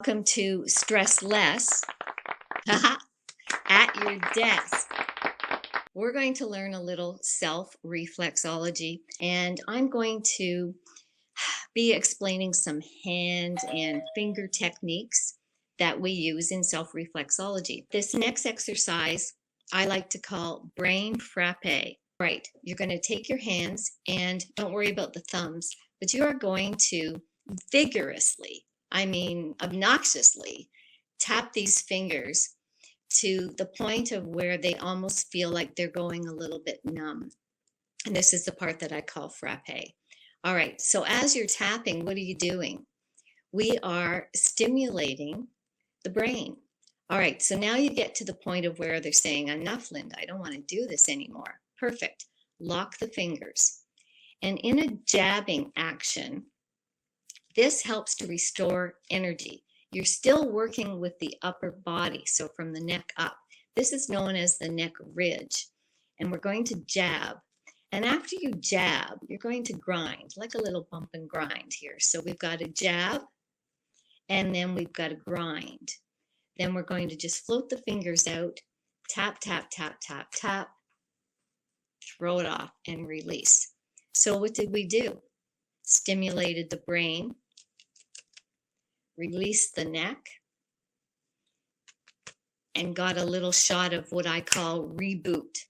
Welcome to Stress Less at your desk. We're going to learn a little self-reflexology, and I'm going to be explaining some hand and finger techniques that we use in self-reflexology. This next exercise I like to call brain frappe. Right, you're going to take your hands, and don't worry about the thumbs, but you are going to vigorously, obnoxiously, tap these fingers to the point of where they almost feel like they're going a little bit numb. And this is the part that I call frappe. All right, so as you're tapping, what are you doing? We are stimulating the brain. All right, so now you get to the point of where they're saying, enough, Linda, I don't want to do this anymore. Perfect. Lock the fingers. And in a jabbing action, this helps to restore energy. You're still working with the upper body, so from the neck up. This is known as the neck ridge. And we're going to jab. And after you jab, you're going to grind, like a little bump and grind here. So we've got a jab, and then we've got a grind. Then we're going to just float the fingers out, tap, tap, tap, tap, tap, throw it off, and release. So what did we do? Stimulated the brain, released the neck, and got a little shot of what I call reboot.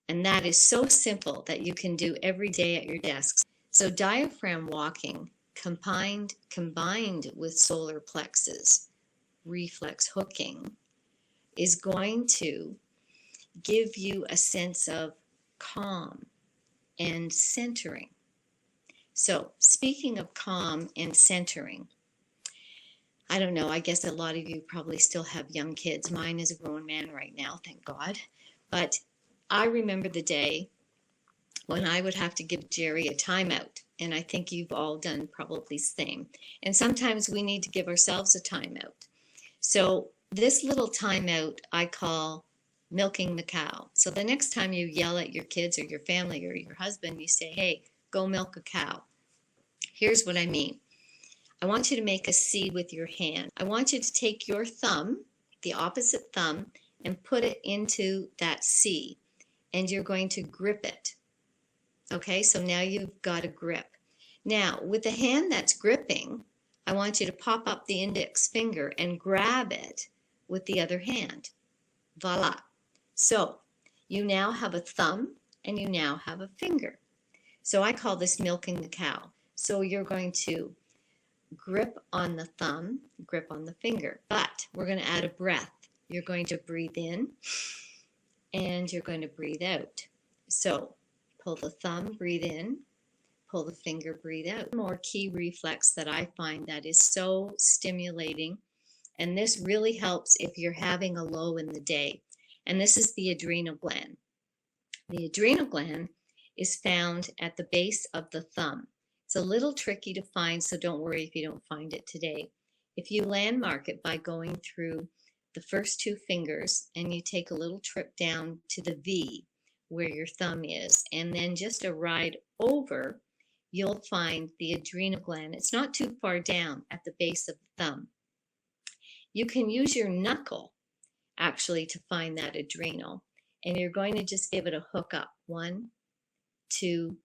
And that is so simple that you can do every day at your desks. So diaphragm walking combined with solar plexus, reflex hooking, is going to give you a sense of calm and centering. So speaking of calm and centering, I don't know, I guess a lot of you probably still have young kids. Mine is a grown man right now, thank God. But I remember the day when I would have to give Jerry a timeout. And I think you've all done probably the same. And sometimes we need to give ourselves a timeout. So this little timeout I call milking the cow. So the next time you yell at your kids or your family or your husband, you say, hey, go milk a cow. Here's what I mean. I want you to make a C with your hand. I want you to take your thumb, the opposite thumb, and put it into that C. And you're going to grip it. Okay, so now you've got a grip. Now, with the hand that's gripping, I want you to pop up the index finger and grab it with the other hand. Voila. So you now have a thumb and you now have a finger. So I call this milking the cow. So you're going to grip on the thumb, grip on the finger, but we're going to add a breath. You're going to breathe in and you're going to breathe out. So pull the thumb, breathe in, pull the finger, breathe out. More key reflex that I find that is so stimulating, and this really helps if you're having a low in the day, and this is the adrenal gland. The adrenal gland is found at the base of the thumb. It's a little tricky to find, so don't worry if you don't find it today. If you landmark it by going through the first two fingers and you take a little trip down to the V where your thumb is, and then just a ride over, you'll find the adrenal gland. It's not too far down at the base of the thumb. You can use your knuckle actually to find that adrenal, and you're going to just give it a hook up. 1, 2,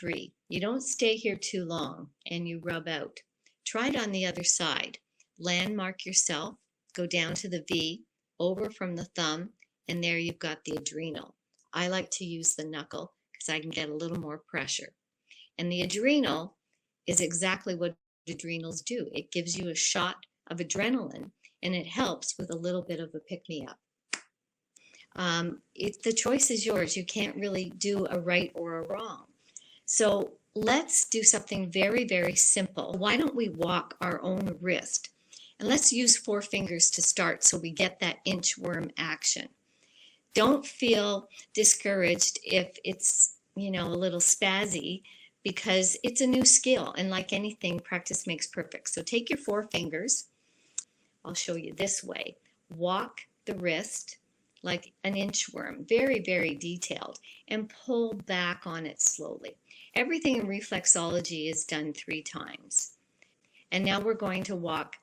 3. You don't stay here too long and you rub out. Try it on the other side. Landmark yourself, go down to the V, over from the thumb, and there you've got the adrenal. I like to use the knuckle because I can get a little more pressure. And the adrenal is exactly what adrenals do. It gives you a shot of adrenaline, and it helps with a little bit of a pick-me-up. The choice is yours. You can't really do a right or a wrong. So let's do something very, very simple. Why don't we walk our own wrist? And let's use 4 fingers to start so we get that inchworm action. Don't feel discouraged if it's, a little spazzy, because it's a new skill. And like anything, practice makes perfect. So take your 4 fingers. I'll show you this way. Walk the wrist like an inchworm, very, very detailed, and pull back on it slowly. Everything in reflexology is done 3 times. And now we're going to walk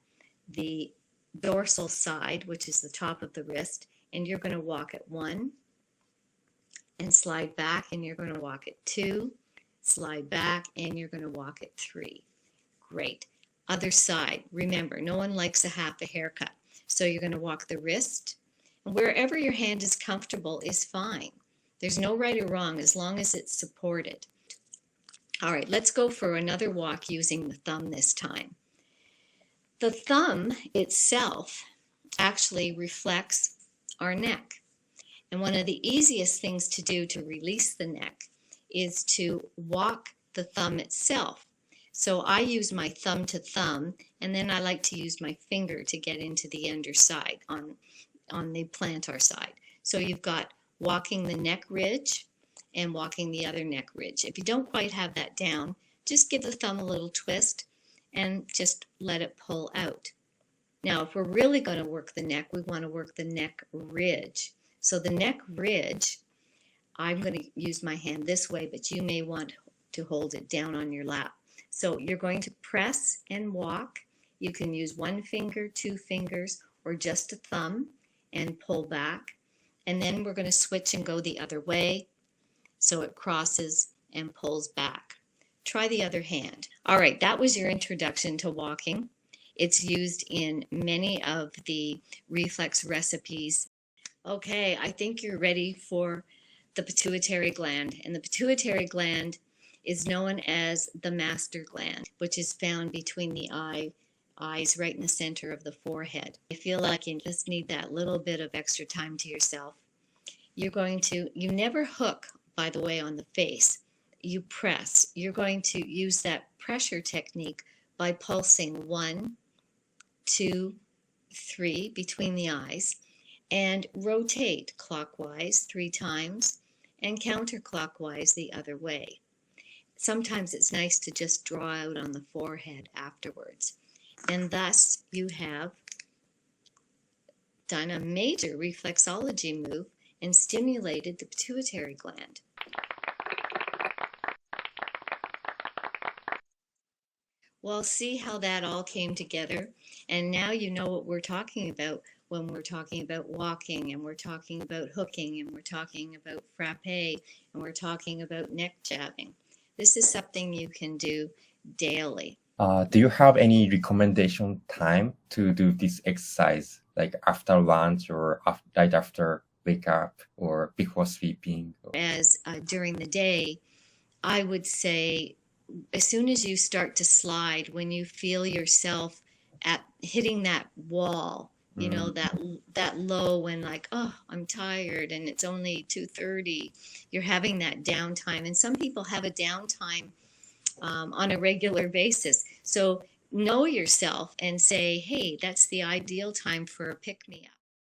the dorsal side, which is the top of the wrist, and you're going to walk at 1 and slide back, and you're going to walk at 2, slide back, and you're going to walk at 3. Great. Other side. Remember, no one likes a half a haircut. So you're going to walk the wrist. Wherever your hand is comfortable is fine. There's no right or wrong as long as it's supported. All right, let's go for another walk using the thumb this time. The thumb itself actually reflects our neck. And one of the easiest things to do to release the neck is to walk the thumb itself. So I use my thumb to thumb, and then I like to use my finger to get into the underside on the plantar side. So you've got walking the neck ridge and walking the other neck ridge. If you don't quite have that down, just give the thumb a little twist and just let it pull out. Now, if we're really going to work the neck, we want to work the neck ridge. So the neck ridge, I'm going to use my hand this way, but you may want to hold it down on your lap. So you're going to press and walk. You can use 1 finger, 2 fingers, or just a thumb and pull back. And then we're going to switch and go the other way so it crosses and pulls back. Try the other hand. All right, that was your introduction to walking. It's used in many of the reflex recipes. Okay, I think you're ready for the pituitary gland. And the pituitary gland is known as the master gland, which is found between the eyes right in the center of the forehead. I feel like you just need that little bit of extra time to yourself. You never hook, by the way, on the face. You press. You're going to use that pressure technique by pulsing 1, 2, 3 between the eyes, and rotate clockwise 3 times and counterclockwise the other way. Sometimes it's nice to just draw out on the forehead afterwards. And thus you have done a major reflexology move and stimulated the pituitary gland. Well, see how that all came together? And now you know what we're talking about when we're talking about walking, and we're talking about hooking, and we're talking about frappe, and we're talking about neck jabbing. This is something you can do daily. Do you have any recommendation time to do this exercise, like after lunch or right after wake up or before sleeping? As during the day, I would say as soon as you start to slide, when you feel yourself at hitting that wall, you know, that low when like, oh, I'm tired and it's only 2:30, you're having that downtime. And some people have a downtime on a regular basis. So know yourself and say, hey, that's the ideal time for a pick-me-up.